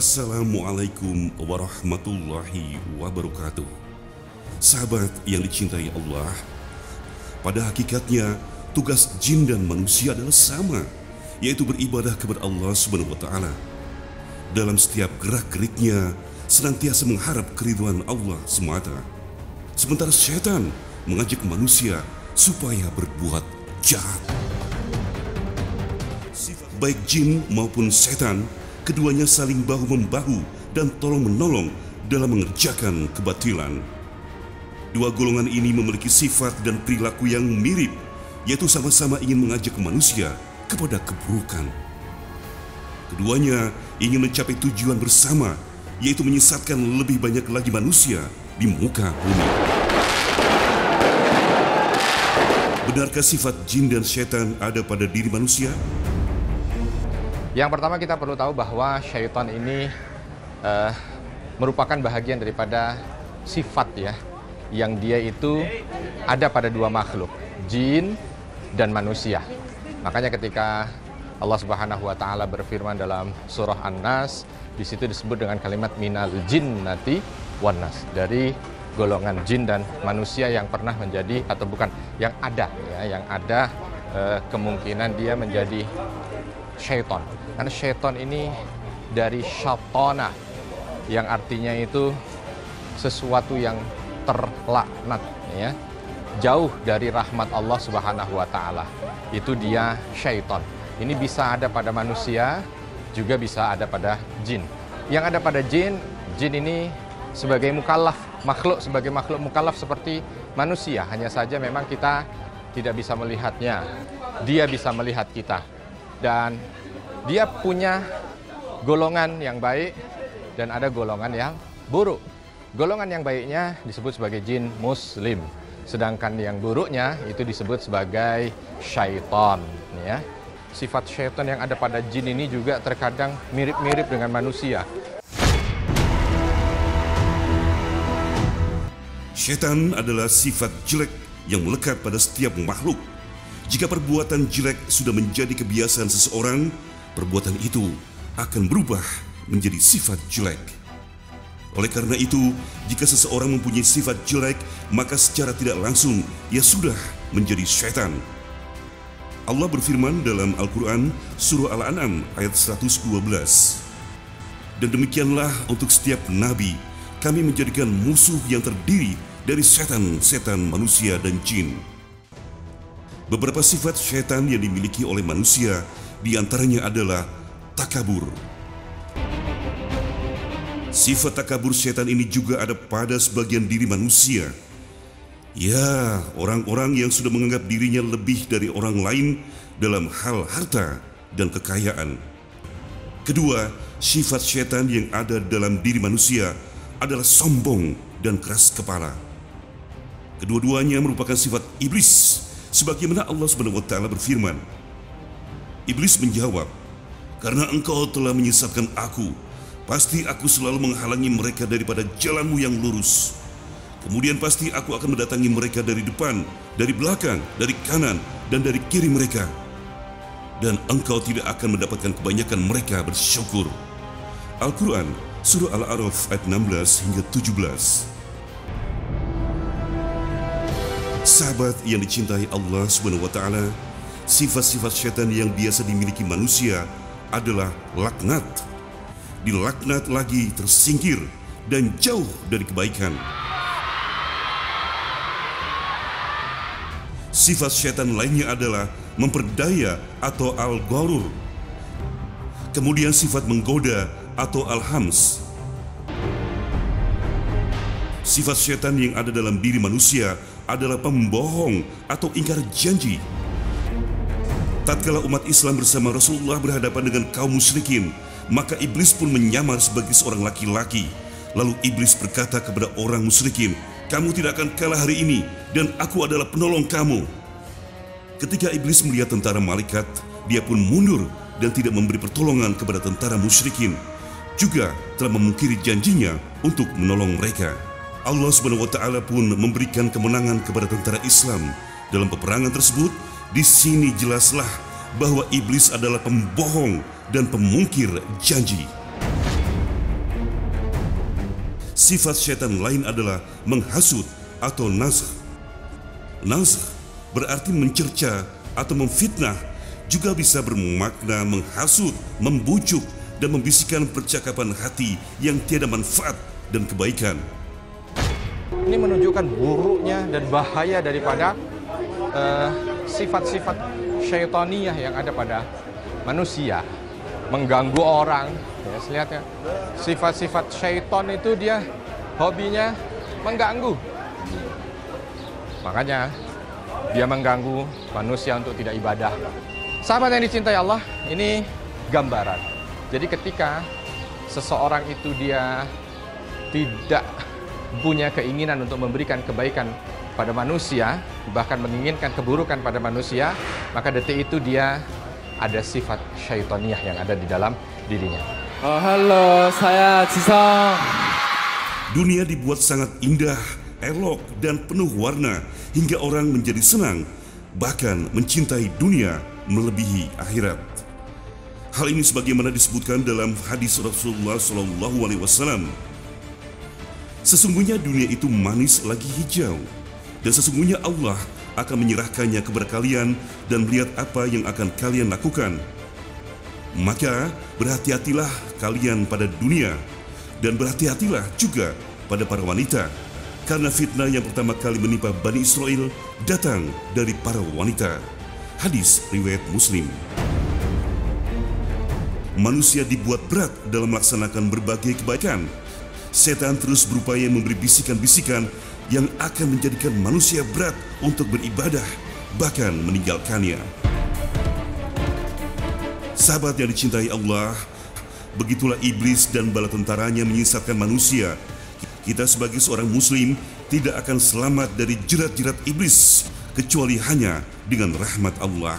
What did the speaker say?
Assalamualaikum warahmatullahi wabarakatuh. Sahabat yang dicintai Allah, pada hakikatnya tugas jin dan manusia adalah sama, yaitu beribadah kepada Allah Subhanahu wa Ta'ala. Dalam setiap gerak-geriknya senantiasa mengharap keridhaan Allah semata. Sementara setan mengajak manusia supaya berbuat jahat. Baik jin maupun setan, keduanya saling bahu-membahu dan tolong-menolong dalam mengerjakan kebatilan. Dua golongan ini memiliki sifat dan perilaku yang mirip, yaitu sama-sama ingin mengajak manusia kepada keburukan. Keduanya ingin mencapai tujuan bersama, yaitu menyesatkan lebih banyak lagi manusia di muka bumi. Benarkah sifat jin dan setan ada pada diri manusia? Yang pertama kita perlu tahu bahwa syaitan ini merupakan bahagian daripada sifat ya, yang dia itu ada pada dua makhluk, jin dan manusia. Makanya ketika Allah Subhanahu wa Ta'ala berfirman dalam surah An-Nas, di situ disebut dengan kalimat minal jinnati wan nas, dari golongan jin dan manusia yang pernah menjadi, atau bukan, yang ada ya, yang ada kemungkinan dia menjadi syaitan. Karena syaitan ini dari syaitana, yang artinya itu sesuatu yang terlaknat ya, jauh dari rahmat Allah Subhanahu wa Ta'ala. Itu dia syaitan. Ini bisa ada pada manusia, juga bisa ada pada jin. Yang ada pada jin, jin ini sebagai mukallaf, sebagai makhluk mukallaf seperti manusia, hanya saja memang kita tidak bisa melihatnya. Dia bisa melihat kita. Dan dia punya golongan yang baik dan ada golongan yang buruk. Golongan yang baiknya disebut sebagai jin muslim, sedangkan yang buruknya itu disebut sebagai syaitan ya. Sifat syaitan yang ada pada jin ini juga terkadang mirip-mirip dengan manusia. Syaitan adalah sifat jelek yang melekat pada setiap makhluk. Jika perbuatan jelek sudah menjadi kebiasaan seseorang, perbuatan itu akan berubah menjadi sifat jelek. Oleh karena itu, jika seseorang mempunyai sifat jelek, maka secara tidak langsung ia sudah menjadi syaitan. Allah berfirman dalam Al-Quran Surah Al-An'am ayat 112. Dan demikianlah untuk setiap nabi, kami menjadikan musuh yang terdiri dari setan-setan manusia dan jin. Beberapa sifat syaitan yang dimiliki oleh manusia, di antaranya adalah takabur. Sifat takabur syaitan ini juga ada pada sebagian diri manusia. Ya, orang-orang yang sudah menganggap dirinya lebih dari orang lain dalam hal harta dan kekayaan. Kedua, sifat syaitan yang ada dalam diri manusia adalah sombong dan keras kepala. Kedua-duanya merupakan sifat iblis, sebagaimana Allah Subhanahu wa Ta'ala berfirman. Iblis menjawab, "Karena engkau telah menyesatkan aku, pasti aku selalu menghalangi mereka daripada jalanmu yang lurus. Kemudian pasti aku akan mendatangi mereka dari depan, dari belakang, dari kanan, dan dari kiri mereka. Dan engkau tidak akan mendapatkan kebanyakan mereka bersyukur." Al-Quran, Surah Al-A'raf ayat 16 hingga 17. Sahabat yang dicintai Allah Subhanahu wa Ta'ala, sifat-sifat syaitan yang biasa dimiliki manusia adalah laknat. Dilaknat lagi tersingkir dan jauh dari kebaikan. Sifat syaitan lainnya adalah memperdaya atau al-gharur. Kemudian sifat menggoda atau al-hams. Sifat syaitan yang ada dalam diri manusia adalah pembohong atau ingkar janji. Tatkala umat Islam bersama Rasulullah berhadapan dengan kaum musyrikin, maka iblis pun menyamar sebagai seorang laki-laki. Lalu iblis berkata kepada orang musyrikin, "Kamu tidak akan kalah hari ini, dan aku adalah penolong kamu." Ketika iblis melihat tentara malaikat, dia pun mundur dan tidak memberi pertolongan kepada tentara musyrikin. Juga telah memungkiri janjinya untuk menolong mereka. Allah Subhanahu wa Ta'ala pun memberikan kemenangan kepada tentara Islam. Dalam peperangan tersebut, di sini jelaslah bahwa iblis adalah pembohong dan pemungkir janji. Sifat syaitan lain adalah menghasut atau nazgh. Nazgh berarti mencerca atau memfitnah, juga bisa bermakna menghasut, membujuk, dan membisikkan percakapan hati yang tiada manfaat dan kebaikan. Ini menunjukkan buruknya dan bahaya daripada sifat-sifat syaitaniyah yang ada pada manusia. Mengganggu orang. Ya, lihat ya. Sifat-sifat syaitan itu dia hobinya mengganggu. Makanya dia mengganggu manusia untuk tidak ibadah. Sahabat yang dicintai Allah, ini gambaran. Jadi ketika seseorang itu dia tidak punya keinginan untuk memberikan kebaikan pada manusia, bahkan menginginkan keburukan pada manusia, maka detik itu dia ada sifat syaitaniyah yang ada di dalam dirinya. Oh, halo, saya Jisong. Dunia dibuat sangat indah, elok, dan penuh warna hingga orang menjadi senang, bahkan mencintai dunia melebihi akhirat. Hal ini sebagaimana disebutkan dalam hadis Rasulullah SAW. Sesungguhnya dunia itu manis lagi hijau, dan sesungguhnya Allah akan menyerahkannya kepada kalian dan melihat apa yang akan kalian lakukan. Maka berhati-hatilah kalian pada dunia, dan berhati-hatilah juga pada para wanita, karena fitnah yang pertama kali menimpa Bani Israel datang dari para wanita. Hadis riwayat Muslim. Manusia dibuat berat dalam melaksanakan berbagai kebaikan. Setan terus berupaya memberi bisikan-bisikan yang akan menjadikan manusia berat untuk beribadah, bahkan meninggalkannya. Sahabat yang dicintai Allah, begitulah iblis dan bala tentaranya menyesatkan manusia. Kita sebagai seorang muslim tidak akan selamat dari jerat-jerat iblis, kecuali hanya dengan rahmat Allah.